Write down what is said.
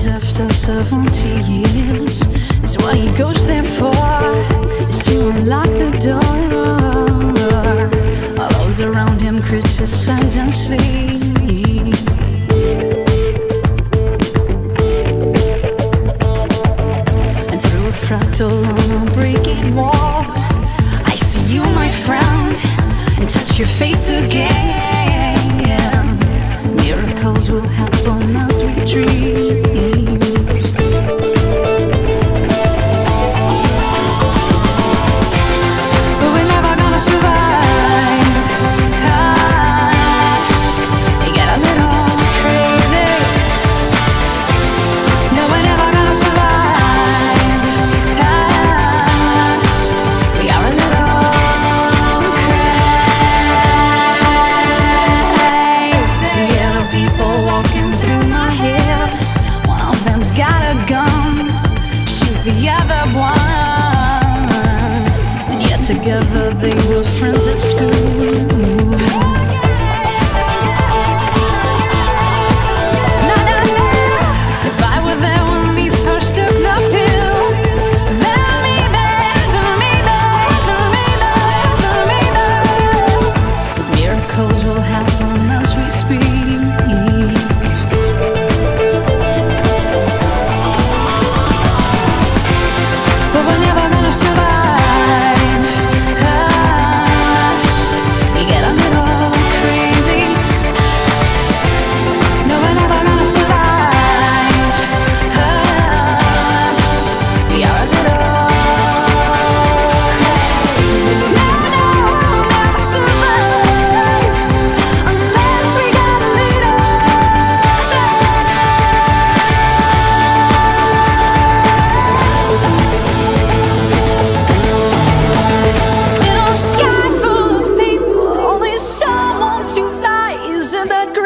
days after 70 years. It's what he goes there for, is to unlock the door, while those around him criticize and sleep. And through a fractal on a breaking wall, I see you, my friend, and touch your face again. Miracles will happen as we dream. But we're never gonna survive, 'cause we get a little crazy. No, we're never gonna survive, 'cause we are a little crazy. People walking through my head, one of them's got a gun, shoot the other one, and yet together they were friends at school. If I were there when we first took the pill, then maybe miracles will happen as we speak. But we're never gonna survive, 'cause we get a little crazy. No, we're never gonna survive, 'cause we are a little crazy. No, we'll never survive unless we get a little. In a sky full of people, only someone to fly. Isn't that great?